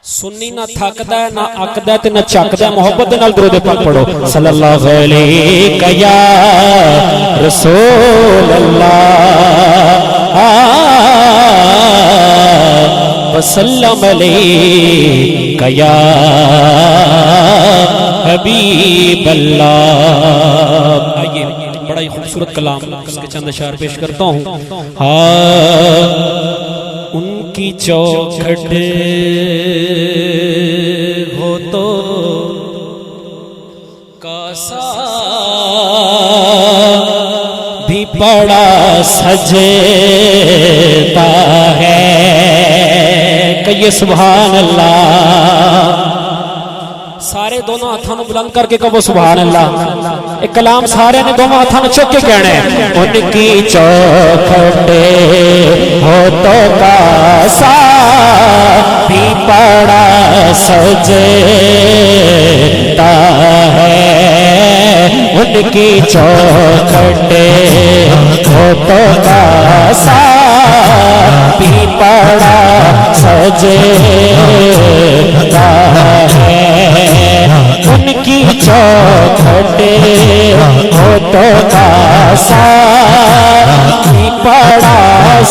سنی نہ تھکدا ہے نہ اکدا ہے تے نہ چکدا ہے. محبت دے نال درود پاک پڑھو. صلی اللہ علیہ یا رسول اللہ وسلم علیہ یا حبیب اللہ. آئیے بڑا ہی خوبصورت کلام اس کے چند اشعار پیش کرتا ہوں. ان کی چوکھٹ ہو تو کاسا بھی بڑا سجتا ہے. کہیے سبحان اللہ. سارے دونوں ہاتھوں بلند کر کے کہو سبحان اللہ. ایک کلام سارے نے دونوں ہاتھوں چک کے کہنا ہے. ان کی چوکھٹ ہو تو کاسا بھی بڑا سجتا ہے. ان کی چوکھٹ ہو تو کاسا بھی بڑا سجتا ہے. ان کی چوکھٹ ہو تو کاسا بھی بڑا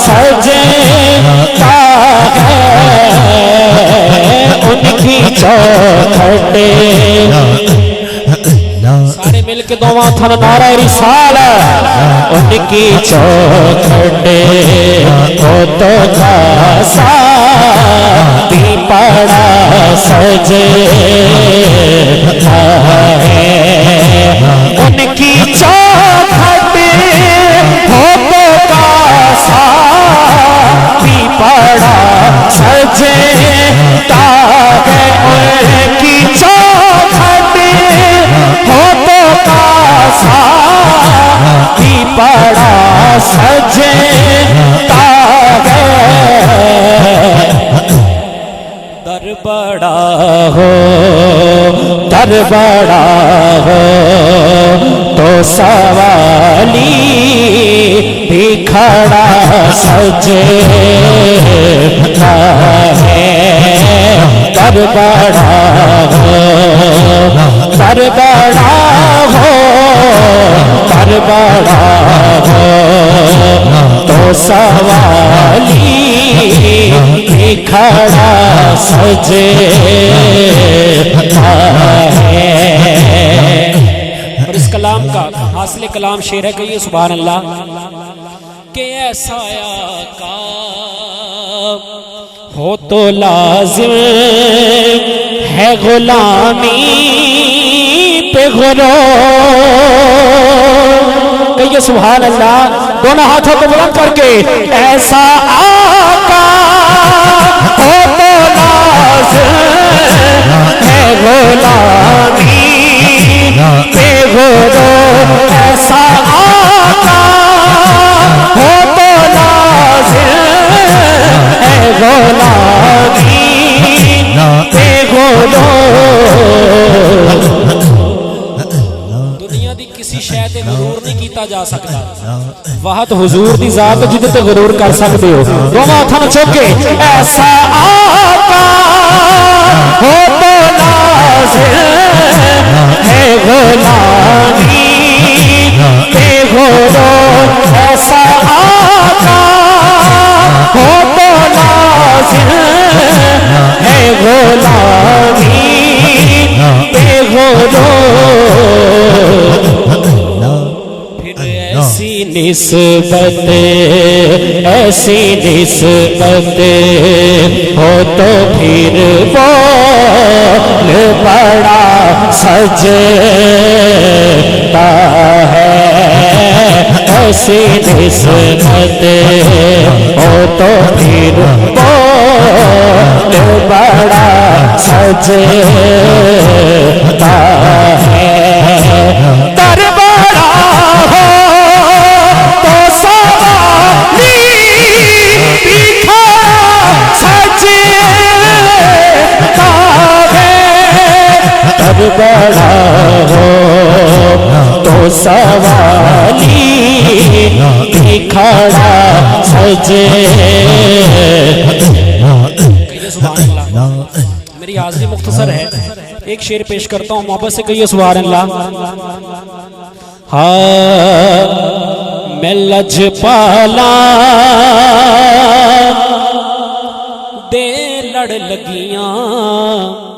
سجتا ہے. ان کی چوکھٹ سارے مل کے دو ہاتھوں نعرہ رسالت. ان کی چوکھٹ ہو تو کاسا بھی بڑا سجتا ہے. ان کی چوکھٹ ہو تو کاسا بھی بڑا سجتا ہے. ان کی چوکھٹ ہو تو کاسا بھی بڑا سجتا ہے. در بڑا ہو در بڑا ہو تو سوالی بھی کھڑا سجتا ہے. در بڑا ہو در بڑا ہو در بڑا ہو تو سوالی بھی کھڑا سجتا ہے. اور اس کلام کا حاصل کلام شعر ہے. کہیے سبحان اللہ. کہ ایسا آقا ہو تو لازم ہے غلامی پہ غرور. کہیے سبحان اللہ. دونوں ہاتھوں کو بلند کر کے ایسا آقا ہو تو لازم ہے غلامی پہ غرور. ایسا آقا ہو تو لازم ہے غلامی پہ غرور. دنیا دی کسی شے تے غرور نہیں کیتا جا سکتا. وحد حضور دی ذات جدے تے غرور کر سکتے ہو. دونوں ہاتھوں چک کے ایسا آقا ہو تو لازم ہے غلامی پہ غرور. ایسا آقا ہو تو لازم ہے غلامی پہ غرور. پھر ایسی نسبت ایسی نسبت ہو تو پھر بول بڑا سجتا ہے. ایسی نسبت ہو تو پھر بول بڑا سجتا ہے. در بڑا ہو تو سوالی بھی کھڑا سجتا ہے. در بڑا ہو تو سوالی بھی کھڑا سجتا. سبحان اللہ. میری حاضری مختصر ہے، ایک شعر پیش کرتا ہوں، محبت سے کہیے سبحان اللہ۔ ہاں میں لجپالا دے لڑ لگیاں